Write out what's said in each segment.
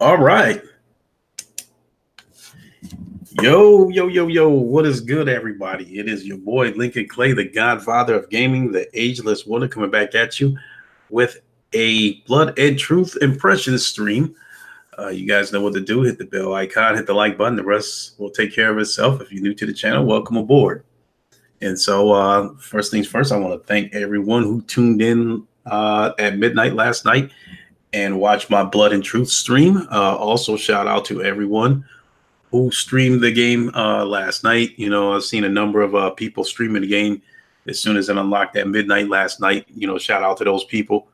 All right. Yo, yo, yo, yo. What is good, everybody? It is your boy, Lincoln Clay, the godfather of gaming, the ageless wonder, coming back at you with a Blood and Truth impression stream. You guys know what to do. Hit the bell icon, hit the like button. The rest will take care of itself. If you're new to the channel, welcome aboard. And so, first things first, I want to thank everyone who tuned in at midnight last night and watched my Blood and Truth stream. Also, shout out to everyone who streamed the game last night. You know, I've seen a number of people streaming the game as soon as it unlocked at midnight last night. You know, shout out to those people.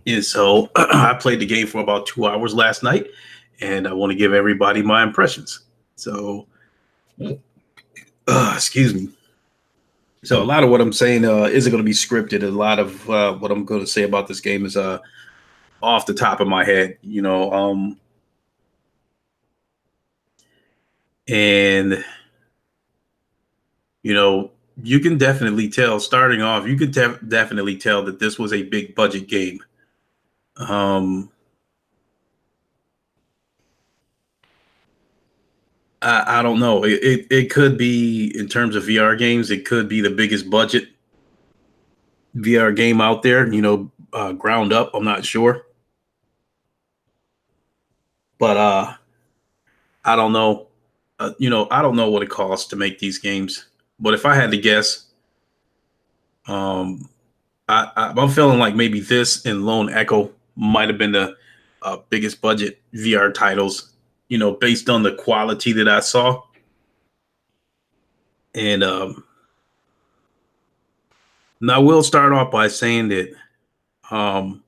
And so I played the game for about 2 hours last night, and I want to give everybody my impressions. So, excuse me. So a lot of what I'm saying isn't going to be scripted. A lot of what I'm going to say about this game is off the top of my head. And you know, you can definitely tell starting off, you could definitely tell that this was a big budget game. Um, I don't know. It could be, in terms of VR games, it could be the biggest budget VR game out there, ground up. I'm not sure. But I don't know. I don't know what it costs to make these games. But if I had to guess, um, I'm feeling like maybe this and Lone Echo might have been the biggest budget VR titles, based on the quality that I saw. And now I will start off by saying that um,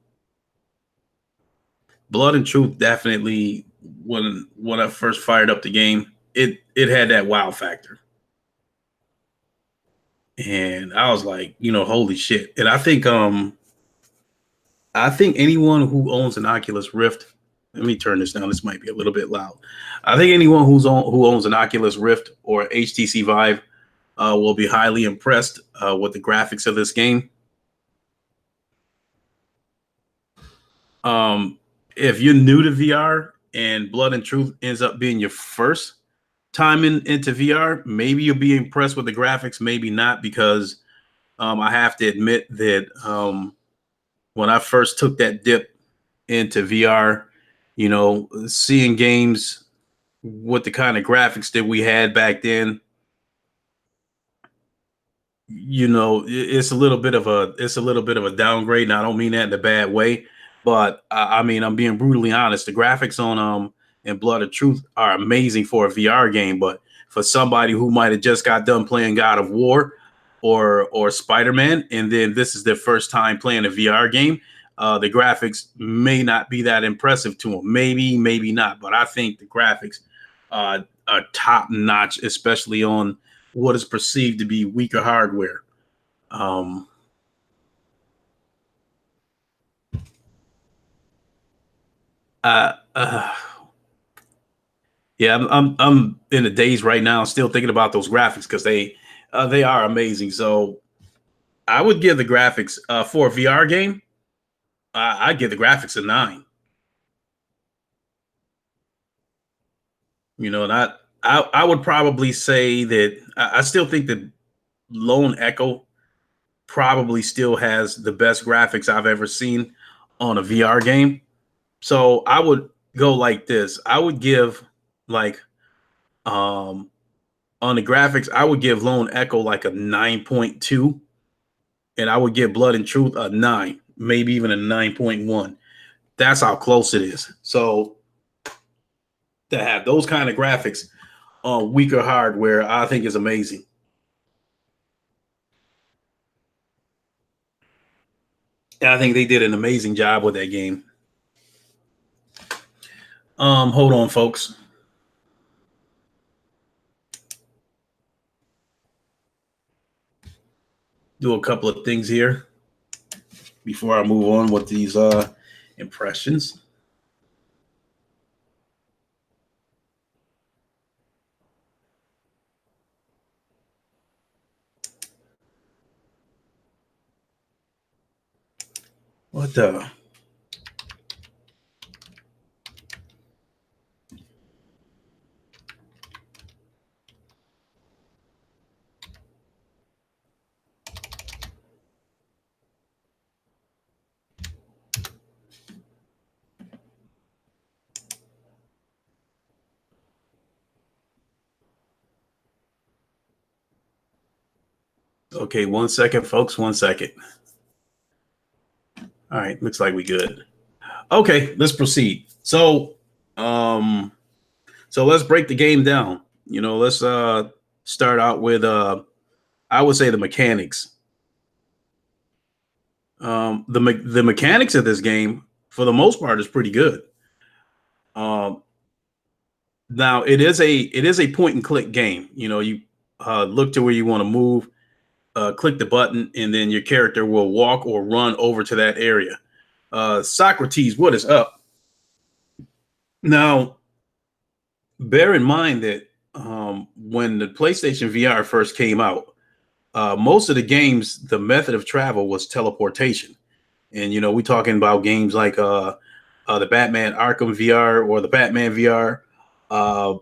Blood and Truth definitely, when I first fired up the game, it had that wow factor. And I was like, holy shit. And I think anyone who owns an Oculus Rift, let me turn this down. This might be a little bit loud. I think anyone who owns an Oculus Rift or HTC Vive will be highly impressed with the graphics of this game. Um, if you're new to VR and Blood and Truth ends up being your first time into VR, maybe you'll be impressed with the graphics, maybe not, because I have to admit that when I first took that dip into VR, seeing games with the kind of graphics that we had back then, it's a little bit of a downgrade. And I don't mean that in a bad way, but I mean, I'm being brutally honest. The graphics on in Blood of Truth are amazing for a VR game, but for somebody who might have just got done playing God of War or Spider-Man, and then this is their first time playing a VR game, the graphics may not be that impressive to them. Maybe not, but I think the graphics are top notch, especially on what is perceived to be weaker hardware. Um, uh, uh, yeah, I'm in the days right now, still thinking about those graphics because they are amazing. So I would give the graphics for a VR game. I'd give the graphics a 9. And I would probably say that I still think that Lone Echo probably still has the best graphics I've ever seen on a VR game. So I would go like this. I would give, like, um on the graphics, I would give Lone Echo like a 9.2, and I would give Blood and Truth a 9, maybe even a 9.1. That's how close it is. So to have those kind of graphics on weaker hardware, I think is amazing. And I think they did an amazing job with that game. Hold on, folks. Do a couple of things here before I move on with these impressions. What the? Okay, 1 second, folks. 1 second. All right, looks like we good. Okay, let's proceed. Um, so let's break the game down. Let's start out with I would say the mechanics. The mechanics of this game, for the most part, is pretty good. Um, Now it is a point and click game. You look to where you want to move, click the button, and then your character will walk or run over to that area. Socrates, what is up? Now, bear in mind that when the PlayStation VR first came out, most of the games, the method of travel was teleportation. And we talking about games like the Batman Arkham VR or the Batman VR, uh,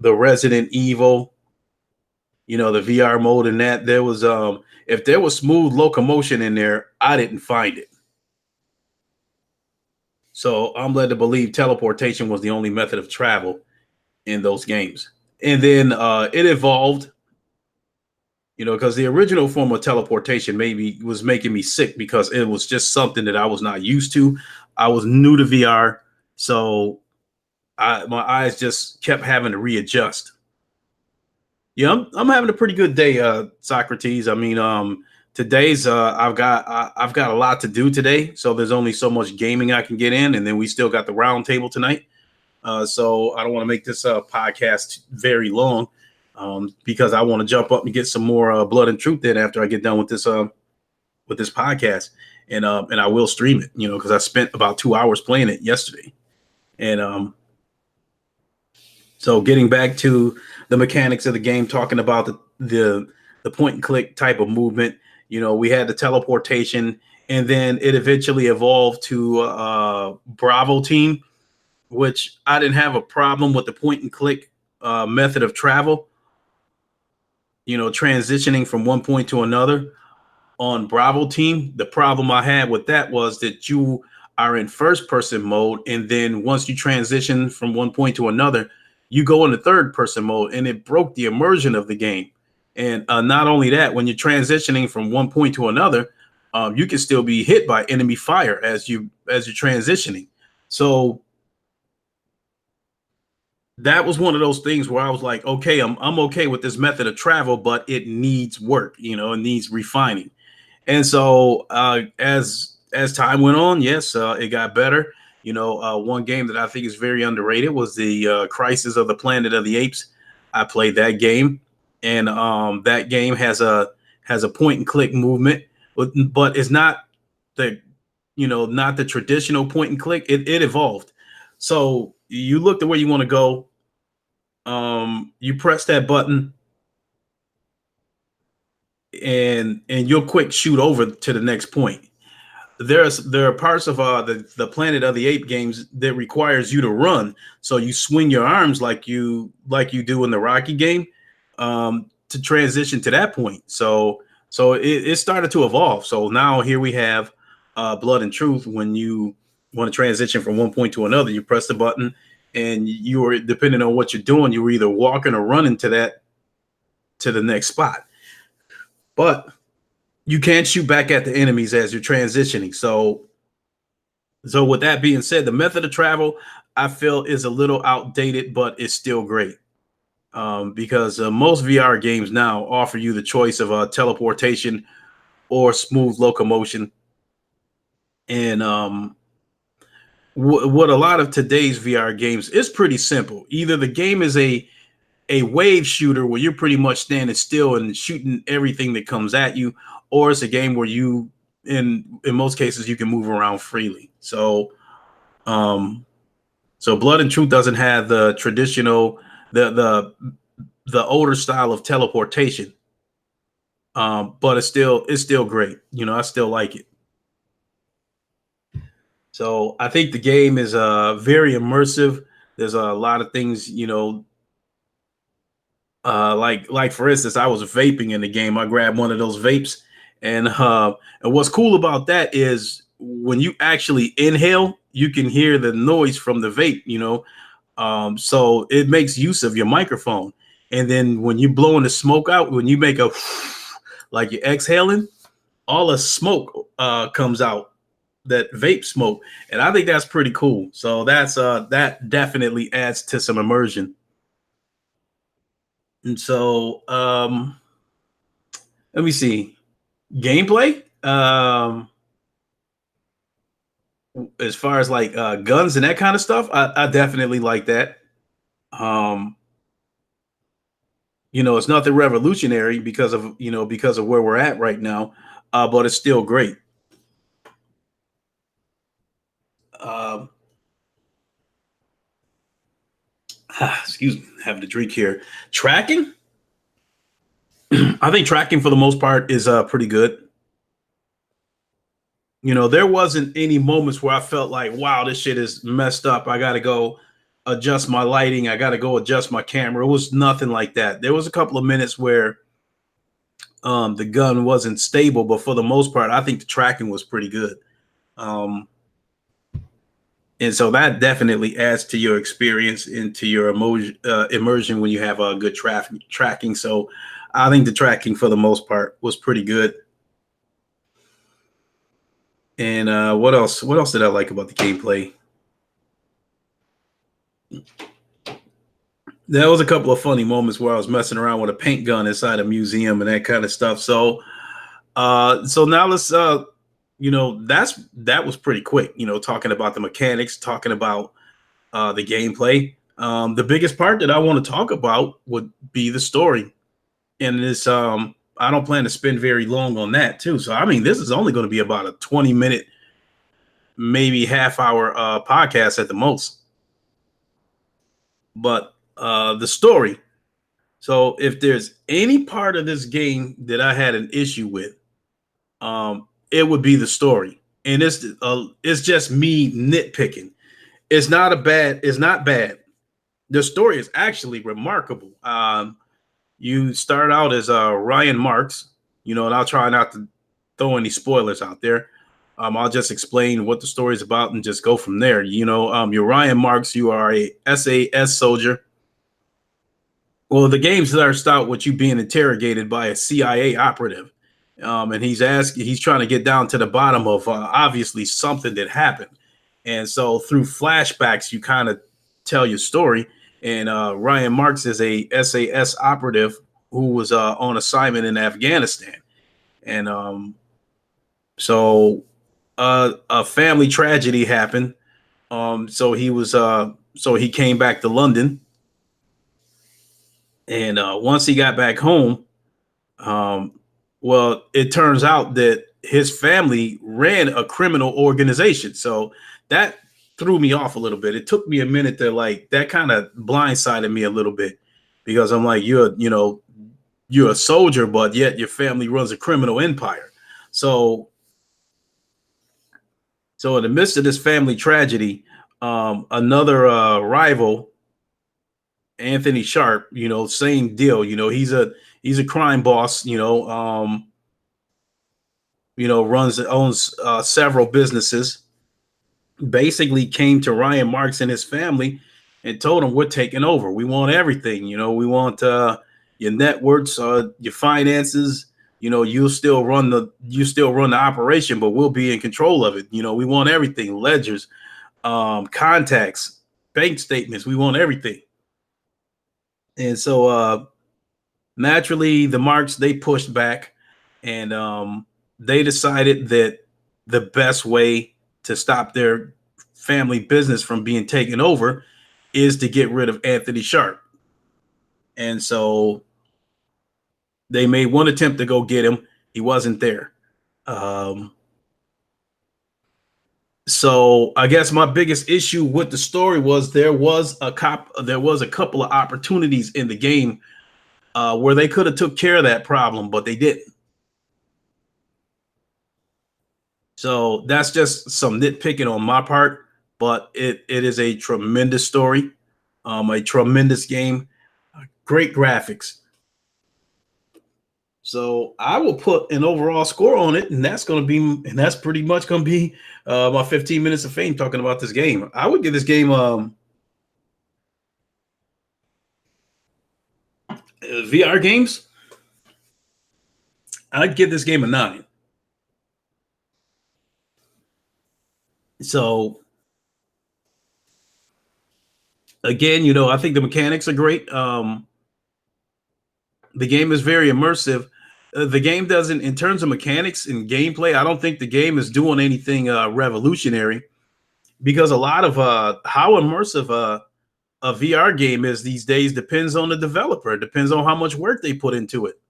the Resident Evil, the VR mode. And that there was if there was smooth locomotion in there, I didn't find it. So I'm led to believe teleportation was the only method of travel in those games. And then it evolved, because the original form of teleportation maybe was making me sick because it was just something that I was not used to. I was new to VR, so my eyes just kept having to readjust. Yeah, I'm having a pretty good day, Socrates. I mean, today's I've got a lot to do today, so there's only so much gaming I can get in, and then we still got the round table tonight. So I don't want to make this podcast very long, because I want to jump up and get some more blood and truth in after I get done with this podcast, and I will stream it, because I spent about 2 hours playing it yesterday, and so getting back to the mechanics of the game, talking about the point and click type of movement, we had the teleportation, and then it eventually evolved to Bravo Team, which I didn't have a problem with the point and click method of travel, transitioning from one point to another on Bravo Team. The problem I had with that was that you are in first person mode, and then once you transition from one point to another, you go into third person mode, and it broke the immersion of the game. And not only that, when you're transitioning from one point to another, you can still be hit by enemy fire as you're transitioning. So that was one of those things where I was like, okay, I'm okay with this method of travel, but it needs work, it needs refining. And so as time went on, yes, it got better. One game that I think is very underrated was the Crisis of the Planet of the Apes. I played that game, and that game has a point and click movement, but it's not the not the traditional point and click. It evolved. So you look to where you want to go. You press that button, and you'll quick shoot over to the next point. There are parts of the Planet of the Ape games that requires you to run, so you swing your arms like you do in the Rocky game, to transition to that point. So it started to evolve. So now here we have Blood and Truth. When you want to transition from one point to another, you press the button, and you are, depending on what you're doing, you were either walking or running to the next spot. But you can't shoot back at the enemies as you're transitioning. So with that being said, the method of travel I feel is a little outdated, but it's still great, because most VR games now offer you the choice of teleportation or smooth locomotion. And what a lot of today's VR games is pretty simple. Either the game is a wave shooter where you're pretty much standing still and shooting everything that comes at you, or it's a game where you, in most cases, you can move around freely. So Blood and Truth doesn't have the traditional, the older style of teleportation, but it's still great. I still like it. So I think the game is very immersive. There's a lot of things, like for instance, I was vaping in the game. I grabbed one of those vapes, and what's cool about that is when you actually inhale, you can hear the noise from the vape. So it makes use of your microphone. And then when you blowing the smoke out, when you make a like you're exhaling, all the smoke comes out, that vape smoke, and I think that's pretty cool. So that definitely adds to some immersion. And so let me see gameplay. As far as like guns and that kind of stuff, I definitely like that. Um, it's nothing revolutionary because of where we're at right now, but it's still great. Um, excuse me, having a drink here. Tracking, I think tracking for the most part is pretty good. There wasn't any moments where I felt like, wow, this shit is messed up. I got to go adjust my lighting. I got to go adjust my camera. It was nothing like that. There was a couple of minutes where the gun wasn't stable, but for the most part, I think the tracking was pretty good. And so that definitely adds to your experience, into your immersion when you have a good tracking. So I think the tracking for the most part was pretty good. And what else? What else did I like about the gameplay? There was a couple of funny moments where I was messing around with a paint gun inside a museum and that kind of stuff. So now let's that was pretty quick. Talking about the mechanics, talking about the gameplay. The biggest part that I want to talk about would be the story, and this I don't plan to spend very long on that too. So I mean, this is only going to be about a 20-minute, maybe half-hour podcast at the most. But the story. So if there's any part of this game that I had an issue with, it would be the story, and it's just me nitpicking. It's not bad. The story is actually remarkable. You start out as Ryan Marks, and I'll try not to throw any spoilers out there. I'll just explain what the story is about and just go from there. You're Ryan Marks. You are a SAS soldier. Well, the game starts out with you being interrogated by a CIA operative, and he's trying to get down to the bottom of obviously something that happened. And so through flashbacks, you kind of tell your story. And Ryan Marks is a SAS operative who was on assignment in Afghanistan. And so a family tragedy happened. So he came back to London. And once he got back home, well, it turns out that his family ran a criminal organization. So that threw me off a little bit. It took me a minute to that kind of blindsided me a little bit, because I'm like, you're a soldier, but yet your family runs a criminal empire. So in the midst of this family tragedy, another rival, Anthony Sharp, same deal. He's a crime boss. Owns several businesses. Basically, came to Ryan Marks and his family and told him, "We're taking over. We want everything. We want your networks, your finances. You still run the operation, but we'll be in control of it. We want everything: ledgers, contacts, bank statements. We want everything." And so naturally, the Marks, they pushed back, and they decided that the best way to stop their family business from being taken over is to get rid of Anthony Sharp. And so they made one attempt to go get him. He wasn't there. So I guess my biggest issue with the story was there was a couple of opportunities in the game where they could have took care of that problem, but they didn't. So that's just some nitpicking on my part, but it is a tremendous story, a tremendous game, great graphics. So I will put an overall score on it, and that's pretty much going to be my 15 minutes of fame talking about this game. I would give this game VR games. I'd give this game a 9. So again, I think the mechanics are great. The game is very immersive. The game doesn't, in terms of mechanics and gameplay, I don't think the game is doing anything revolutionary, because a lot of how immersive a VR game is these days depends on the developer. It depends on how much work they put into it.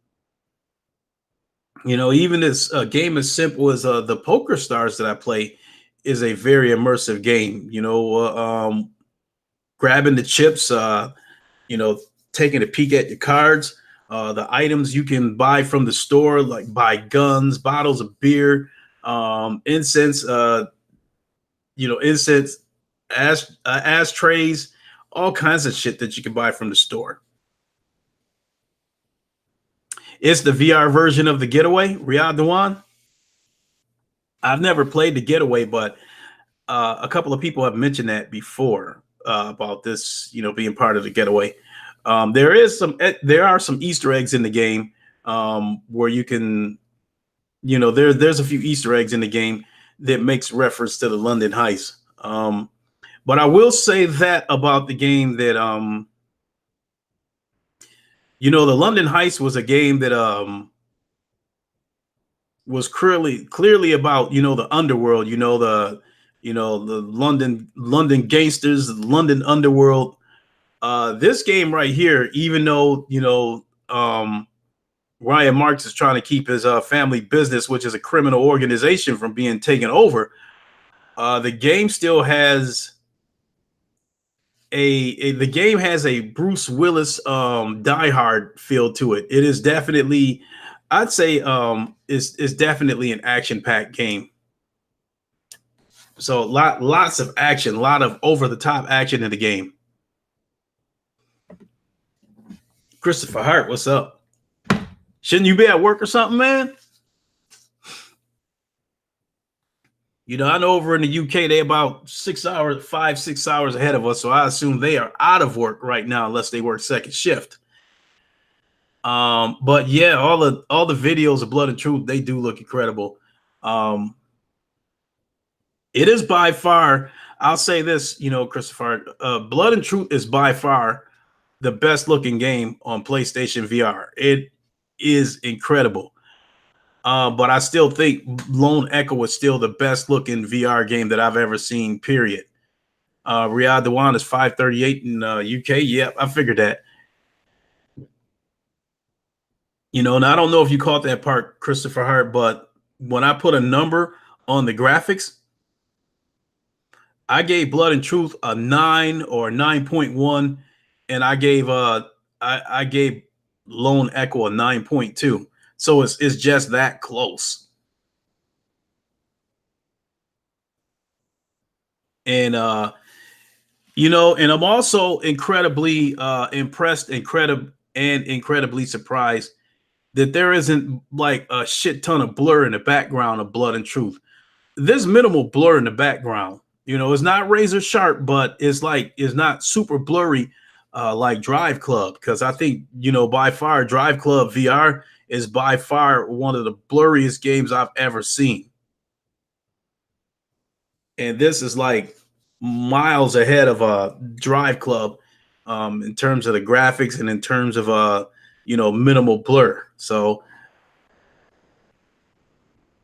Even this game as simple as the Poker Stars that I play is a very immersive game. Grabbing the chips, taking a peek at your cards, the items you can buy from the store, like buy guns, bottles of beer, incense, incense, ashtrays, all kinds of shit that you can buy from the store. It's the VR version of the Getaway, Riyadh Dewan. I've never played the Getaway, but a couple of people have mentioned that before about this, being part of the Getaway. There are some Easter eggs in the game where you can, there's a few Easter eggs in the game that makes reference to the London Heist. But I will say that about the game that, the London Heist was a game that was clearly about, the underworld, the London gangsters, the London underworld. This game right here, even though Ryan Marks is trying to keep his family business, which is a criminal organization, from being taken over, the game still has the game has a Bruce Willis Die Hard feel to it. It is definitely, I'd say, is definitely an action-packed game. So lots of action, a lot of over-the-top action in the game. Christopher Hart, what's up? Shouldn't you be at work or something, man? I know over in the UK, they're about 6 hours ahead of us. So I assume they are out of work right now, unless they work second shift. But yeah, all the videos of Blood and Truth, they do look incredible. It is by far, I'll say this, Christopher, Blood and Truth is by far the best looking game on PlayStation VR. It is incredible. But I still think Lone Echo is still the best looking VR game that I've ever seen, period. Riyadh Dewan is 538 in UK. Yep, I figured that. And I don't know if you caught that part, Christopher Hart, but when I put a number on the graphics, I gave Blood and Truth a 9 or 9.1, and I gave I gave Lone Echo a 9.2. So it's just that close. And and I'm also incredibly impressed, incredibly surprised that there isn't like a shit ton of blur in the background of Blood and Truth. There's minimal blur in the background. It's not razor sharp, but it's not super blurry like Drive Club, because I think, by far Drive Club VR is by far one of the blurriest games I've ever seen. And this is like miles ahead of Drive Club in terms of the graphics and in terms of minimal blur. So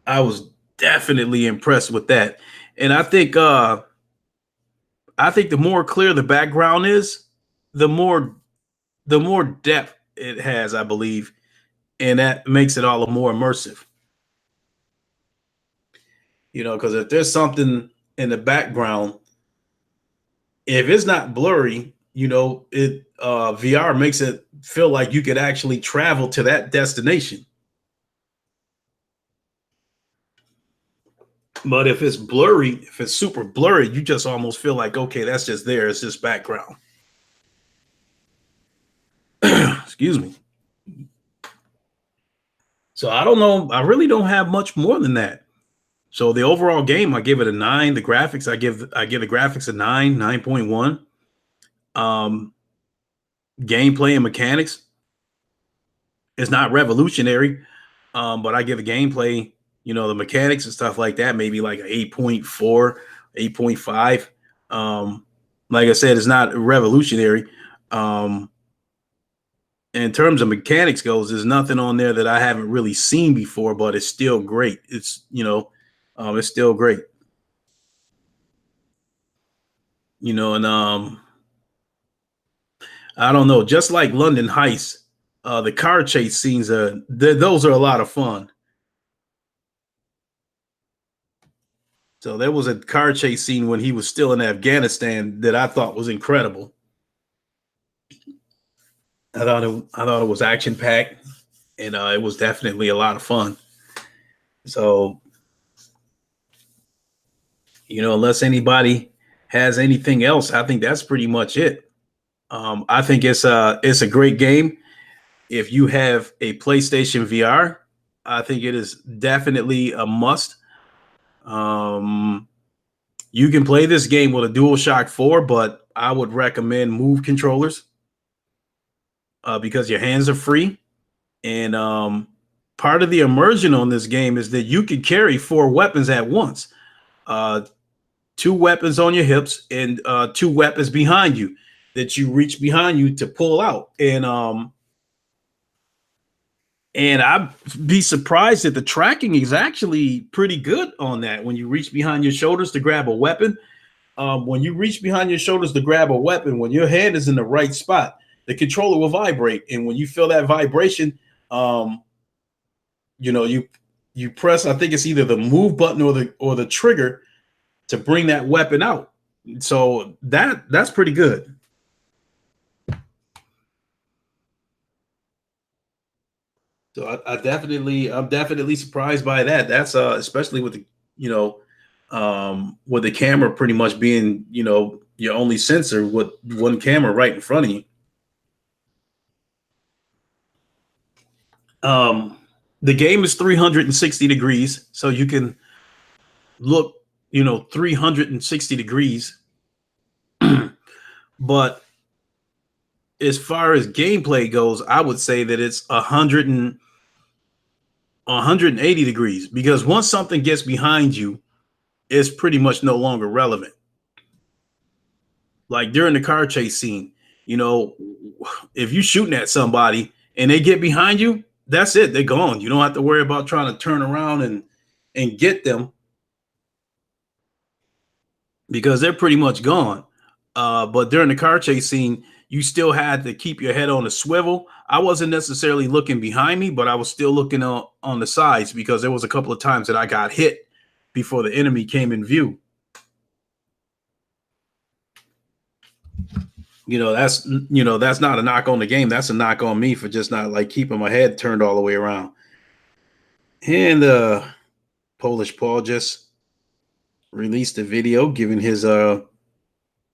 I was definitely impressed with that. And I think the more clear the background is, the more depth it has, I believe, and that makes it all the more immersive. Because if there's something in the background, if it's not blurry, it VR makes it feel like you could actually travel to that destination. But if it's blurry, if it's super blurry, you just almost feel like, okay, that's just there. It's just background. Excuse me. So I don't know. I really don't have much more than that. So the overall game, I give it a 9. The graphics, I give the graphics a 9, 9.1. Gameplay and mechanics is not revolutionary. But I give the gameplay, the mechanics and stuff like that, maybe like an 8.4, 8.5. Like I said, it's not revolutionary. Um, in terms of mechanics goes, there's nothing on there that I haven't really seen before, but it's still great. It's still great. And I don't know, just like London Heist, the car chase scenes those are a lot of fun. So there was a car chase scene when he was still in Afghanistan that I thought was incredible. I thought it was action packed, and it was definitely a lot of fun. So unless anybody has anything else, I think that's pretty much it. I think it's a great game. If you have a PlayStation VR, I think it is definitely a must. Um, you can play this game with a DualShock 4, but I would recommend Move controllers because your hands are free. And part of the immersion on this game is that you can carry 4 weapons at once. Uh, 2 weapons on your hips and 2 weapons behind you that you reach behind you to pull out. And I'd be surprised that the tracking is actually pretty good on that. When you reach behind your shoulders to grab a weapon, when you reach behind your shoulders to grab a weapon, when your hand is in the right spot, the controller will vibrate. And when you feel that vibration, um, you press. I think it's either the move button or the trigger to bring that weapon out. So that's pretty good. So I'm definitely surprised by that. That's especially with the with the camera pretty much being your only sensor with one camera right in front of you. Um, the game is 360 degrees, so you can look 360 degrees. But as far as gameplay goes, I would say that it's 180 degrees because once something gets behind you, it's pretty much no longer relevant. Like during the car chase scene, you know, if you're shooting at somebody and they get behind you, that's it. They're gone. You don't have to worry about trying to turn around and get them because they're pretty much gone. But during the car chase scene, you still had to keep your head on a swivel. I wasn't necessarily looking behind me, but I was still looking on the sides because there was a couple of times that I got hit before the enemy came in view. That's not a knock on the game. That's a knock on me for just not like keeping my head turned all the way around. And Polish Paul just released a video giving his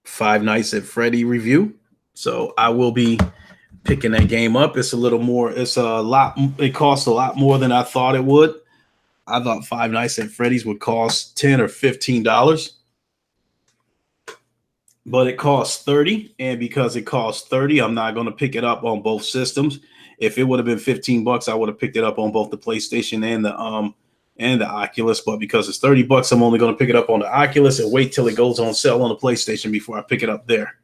Five Nights at Freddy review. So I will be picking that game up. It's a little more. It's a lot. It costs a lot more than I thought it would. I thought Five Nights at Freddy's would cost $10 or $15, but it costs 30. And because it costs 30, I'm not going to pick it up on both systems. If it would have been $15, I would have picked it up on both the PlayStation and the Oculus. But because it's $30, I'm only going to pick it up on the Oculus and wait till it goes on sale on the PlayStation before I pick it up there.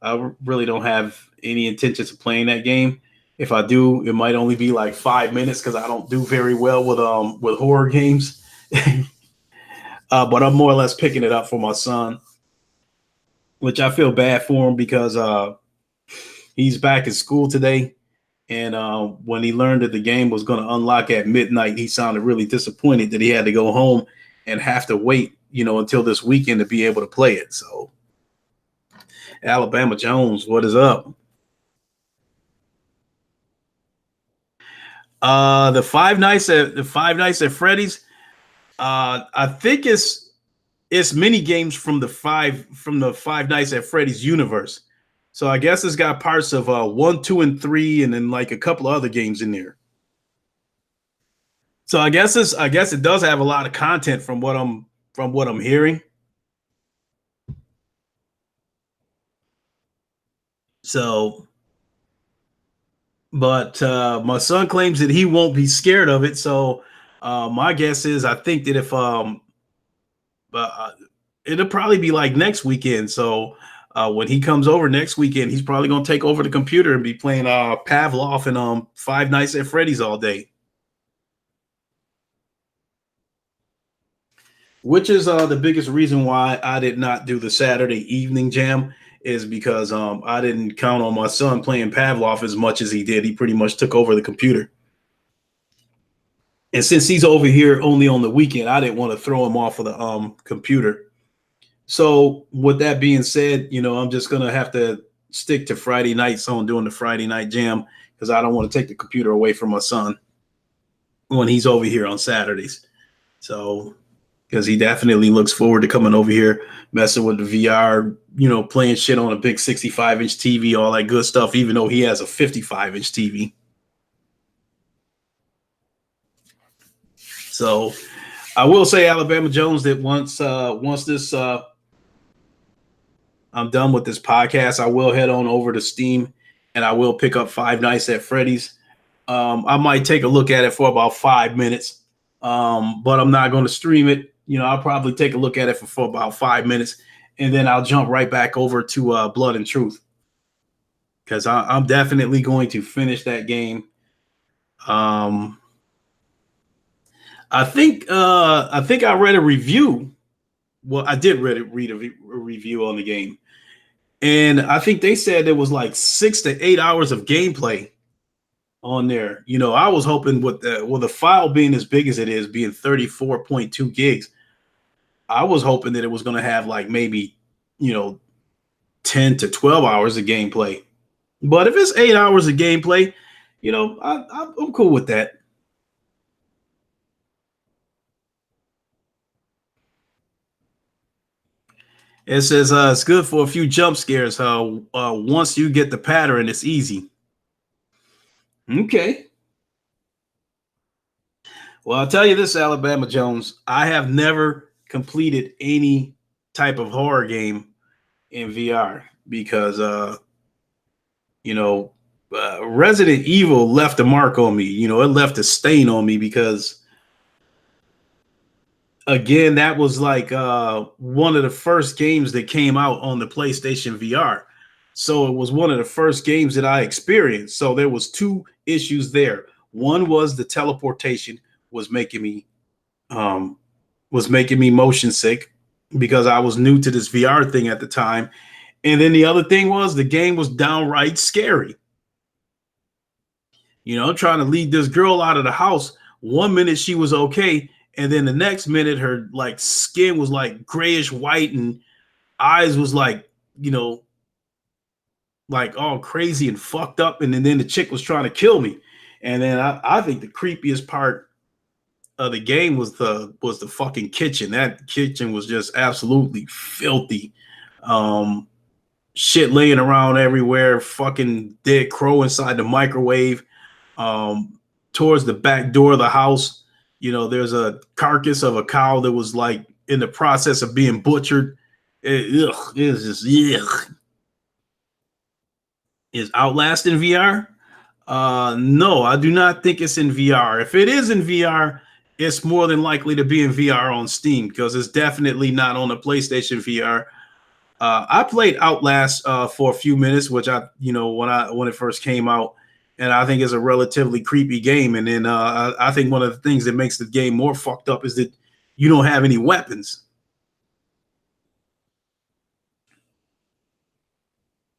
I really don't have any intentions of playing that game. If I do, it might only be like 5 minutes because I don't do very well with horror games. But I'm more or less picking it up for my son, which I feel bad for him because he's back in school today. And when he learned that the game was going to unlock at midnight, he sounded really disappointed that he had to go home and have to wait, until this weekend to be able to play it. So, Alabama Jones, what is up? The Five Nights at Freddy's. I think it's mini games from the Five Nights at Freddy's universe. So I guess it's got parts of 1, 2, and 3, and then like a couple of other games in there. So I guess it does have a lot of content from what I'm hearing. So But my son claims that he won't be scared of it. So my guess is I think that if uh, it'll probably be like next weekend. So when he comes over next weekend, he's probably gonna take over the computer and be playing Pavlov and Five Nights at Freddy's all day. Which is the biggest reason why I did not do the Saturday evening jam is because I didn't count on my son playing Pavlov as much as he did. He pretty much took over the computer. And since he's over here only on the weekend, I didn't want to throw him off of the computer. So with that being said, I'm just gonna have to stick to Friday nights on doing the Friday night jam because I don't want to take the computer away from my son when he's over here on Saturdays. So because he definitely looks forward to coming over here, messing with the VR, playing shit on a big 65-inch TV, all that good stuff, even though he has a 55-inch TV. So I will say, Alabama Jones, that once this I'm done with this podcast, I will head on over to Steam and I will pick up Five Nights at Freddy's. I might take a look at it for about 5 minutes, but I'm not going to stream it. I'll probably take a look at it for about 5 minutes, and then I'll jump right back over to Blood and Truth because I'm definitely going to finish that game. I think I read a review. Well, I did read a review on the game, and I think they said there was like 6 to 8 hours of gameplay on there. I was hoping with the file being as big as it is, being 34.2 gigs, I was hoping that it was going to have like maybe 10 to 12 hours of gameplay. But if it's 8 hours of gameplay, I'm cool with that. It says it's good for a few jump scares. Once you get the pattern, it's easy. Okay. Well, I'll tell you this, Alabama Jones. I have never completed any type of horror game in VR because, Resident Evil left a mark on me. It left a stain on me because, again, that was like one of the first games that came out on the PlayStation VR. So it was one of the first games that I experienced. So there was two issues there. One was the teleportation was making me motion sick because I was new to this VR thing at the time. And then the other thing was the game was downright scary. Trying to lead this girl out of the house. 1 minute she was okay, and then the next minute her like skin was like grayish white and eyes was like, like all crazy and fucked up. And then the chick was trying to kill me. And then I think the creepiest part of the game was the fucking kitchen. That kitchen was just absolutely filthy. Shit laying around everywhere, fucking dead crow inside the microwave. Towards the back door of the house, there's a carcass of a cow that was like in the process of being butchered. It's just Is Outlast in VR? No, I do not think it's in VR. If it is in VR, it's more than likely to be in VR on Steam because it's definitely not on the PlayStation VR. I played Outlast for a few minutes, which when it first came out, and I think it's a relatively creepy game. And then I think one of the things that makes the game more fucked up is that you don't have any weapons.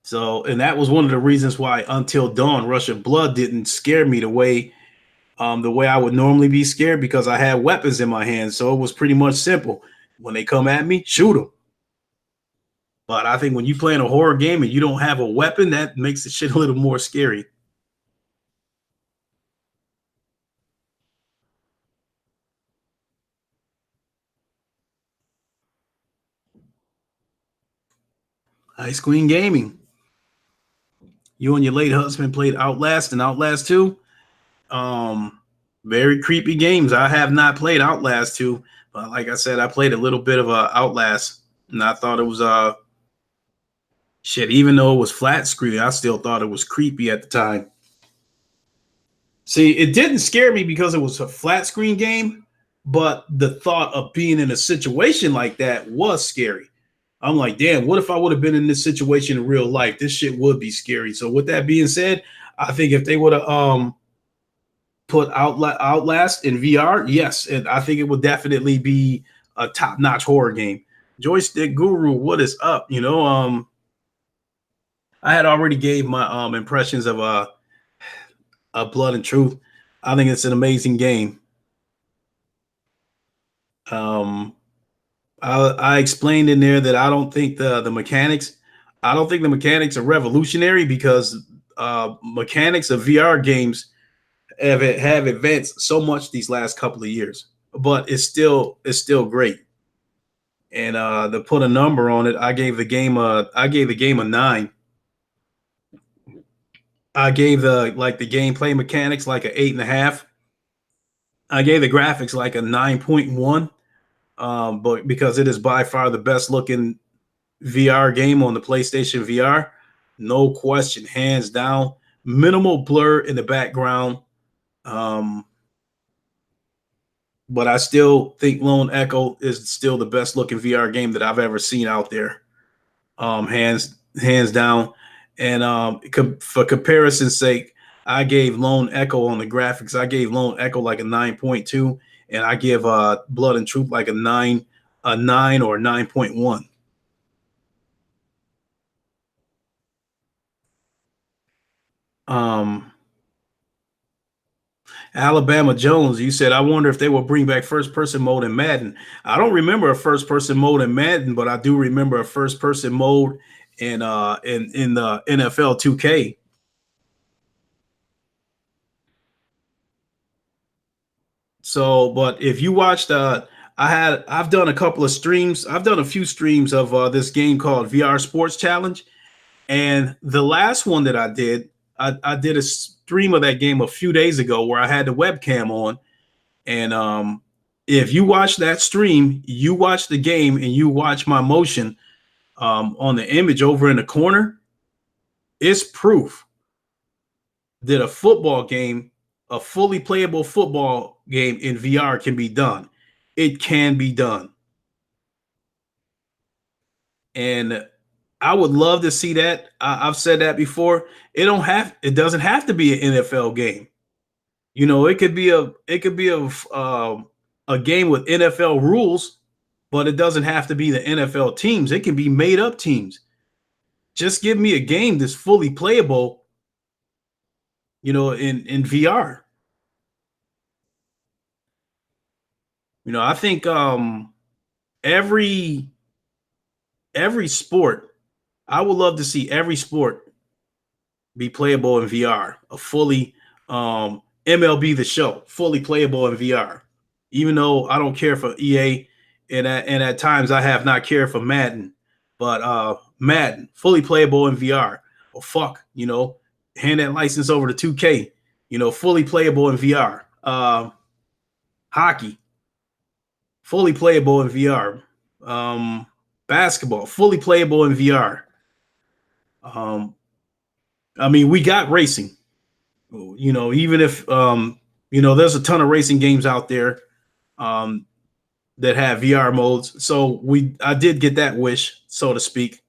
So, and that was one of the reasons why Until Dawn: Rush of Blood didn't scare me the way I would normally be scared because I had weapons in my hands. So it was pretty much simple. When they come at me, shoot them. But I think when you play in a horror game and you don't have a weapon, that makes the shit a little more scary. Ice Queen Gaming. You and your late husband played Outlast and Outlast 2. Very creepy games. I have not played Outlast 2, but like I said, I played a little bit of Outlast, and I thought it was shit. Even though it was flat screen, I still thought it was creepy at the time. See, it didn't scare me because it was a flat screen game, but the thought of being in a situation like that was scary. I'm like, damn, what if I would have been in this situation in real life? This shit would be scary. So with that being said, I think if they would have put Outlast in VR, yes, and I think it would definitely be a top-notch horror game. Joystick Guru, what is up? I had already gave my impressions of Blood and Truth. I think it's an amazing game. I explained in there that I don't think the mechanics are revolutionary because mechanics of VR games have advanced so much these last couple of years, but it's still great. And to put a number on it, I gave the game a 9. I gave the gameplay mechanics like an 8.5. I gave the graphics like a 9.1. But because it is by far the best looking VR game on the PlayStation VR, no question, hands down. Minimal blur in the background. But I still think Lone Echo is still the best looking VR game that I've ever seen out there. Hands down. And for comparison's sake, I gave Lone Echo on the graphics. I gave Lone Echo like a 9.2, and I give Blood and Truth like a 9 or 9.1. Alabama Jones, you said, I wonder if they will bring back first person mode in Madden. I don't remember a first person mode in Madden, but I do remember a first person mode in the NFL 2K. So, but if you watched, I've done a couple of streams. I've done a few streams of this game called VR Sports Challenge, and the last one that I did a stream of that game a few days ago where I had the webcam on, and if you watch that stream, you watch the game and you watch my motion on the image over in the corner, it's proof that a football game, a fully playable football game in VR can be done. It can be done. And I would love to see that. I've said that before. It doesn't have to be an NFL game. It could be a game with NFL rules, but it doesn't have to be the NFL teams. It can be made up teams. Just give me a game that's fully playable, in VR. I think every sport, I would love to see every sport be playable in VR. A fully MLB The Show, fully playable in VR. Even though I don't care for EA, and at times I have not cared for Madden, but Madden fully playable in VR. Or hand that license over to 2K. Fully playable in VR. Hockey, fully playable in VR. Basketball, fully playable in VR. I mean, we got racing. Even if there's a ton of racing games out there that have VR modes. So I did get that wish, so to speak.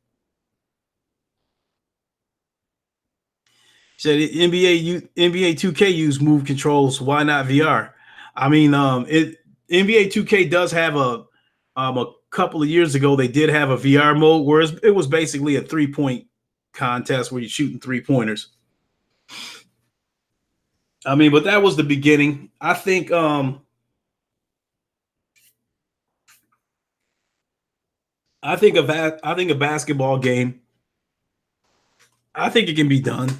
Said NBA 2K use move controls. Why not VR? I mean, NBA 2K does have a couple of years ago they did have a VR mode where it was basically a 3-point contest where you're shooting 3-pointers. I mean, but that was the beginning. I think a basketball game. I think it can be done.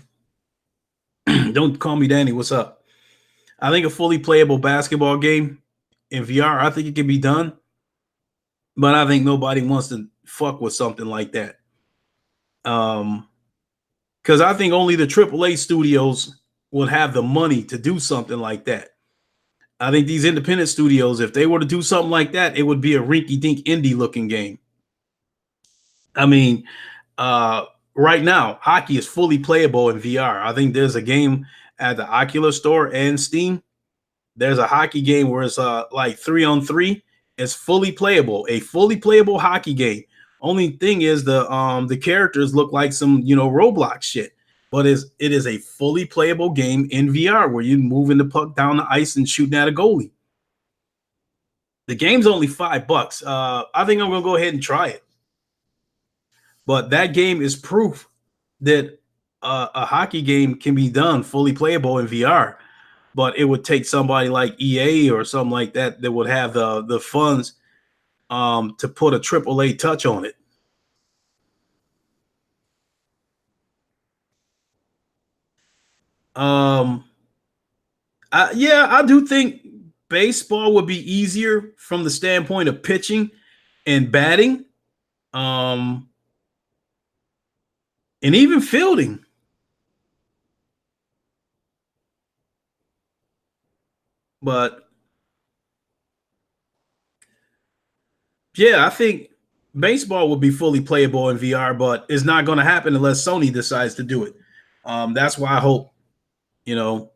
Don't call me Danny. What's up? I think a fully playable basketball game in VR, I think it can be done. But I think nobody wants to fuck with something like that. Because I think only the AAA studios will have the money to do something like that. I think these independent studios, if they were to do something like that, it would be a rinky-dink indie looking game. I mean, right now, hockey is fully playable in VR. I think there's a game at the Oculus store and Steam. There's a hockey game where it's like 3-on-3. It's fully playable, a fully playable hockey game. Only thing is the characters look like some Roblox shit, but it is a fully playable game in VR where you're moving the puck down the ice and shooting at a goalie. The game's only $5. I think I'm gonna go ahead and try it. But that game is proof that a hockey game can be done fully playable in VR. But it would take somebody like EA or something like that that would have the funds to put a AAA touch on it. I do think baseball would be easier from the standpoint of pitching and batting, and even fielding. But yeah, I think baseball will be fully playable in VR, but it's not going to happen unless Sony decides to do it. That's why I hope, I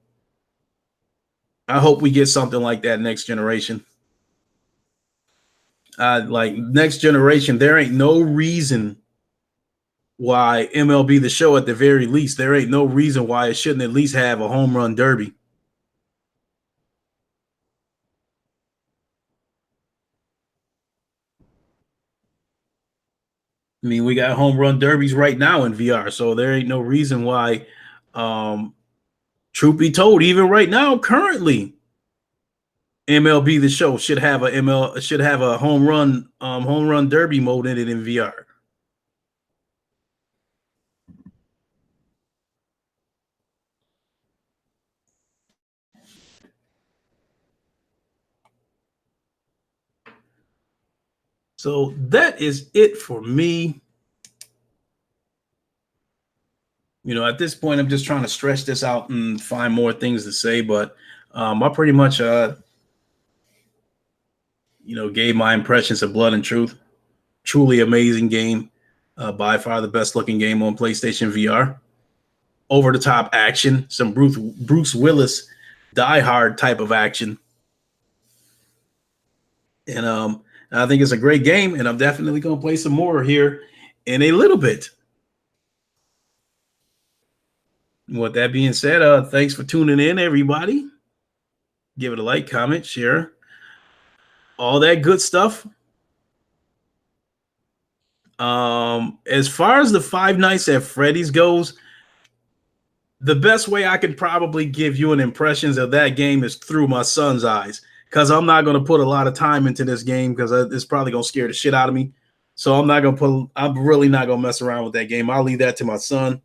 hope we get something like that next generation. Like next generation, there ain't no reason why MLB The Show, at the very least, there ain't no reason why it shouldn't at least have a home run derby. I mean, we got home run derbies right now in VR, so there ain't no reason why. Truth be told, even right now, currently, MLB The Show should have a home run derby mode in it in VR. So that is it for me. At this point, I'm just trying to stretch this out and find more things to say, but I pretty much, gave my impressions of Blood and Truth. Truly amazing game. By far the best looking game on PlayStation VR. Over the top action, some Bruce Willis Die Hard type of action. And I think it's a great game, and I'm definitely going to play some more here in a little bit. With that being said, thanks for tuning in, everybody. Give it a like, comment, share, all that good stuff. As far as the Five Nights at Freddy's goes, the best way I could probably give you an impressions of that game is through my son's eyes, because I'm not going to put a lot of time into this game because it's probably going to scare the shit out of me. So I'm really not going to mess around with that game. I'll leave that to my son.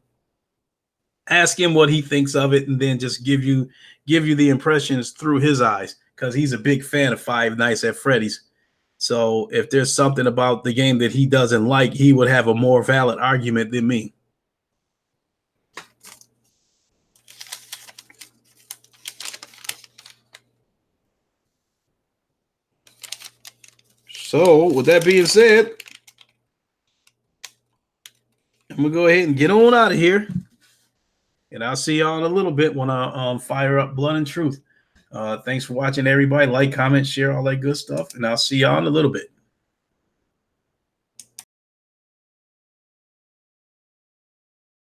Ask him what he thinks of it, and then just give you the impressions through his eyes, because he's a big fan of Five Nights at Freddy's. So if there's something about the game that he doesn't like, he would have a more valid argument than me. So with that being said, I'm going to go ahead and get on out of here. And I'll see y'all in a little bit when I fire up Blood and Truth. Thanks for watching, everybody. Like, comment, share, all that good stuff. And I'll see y'all in a little bit.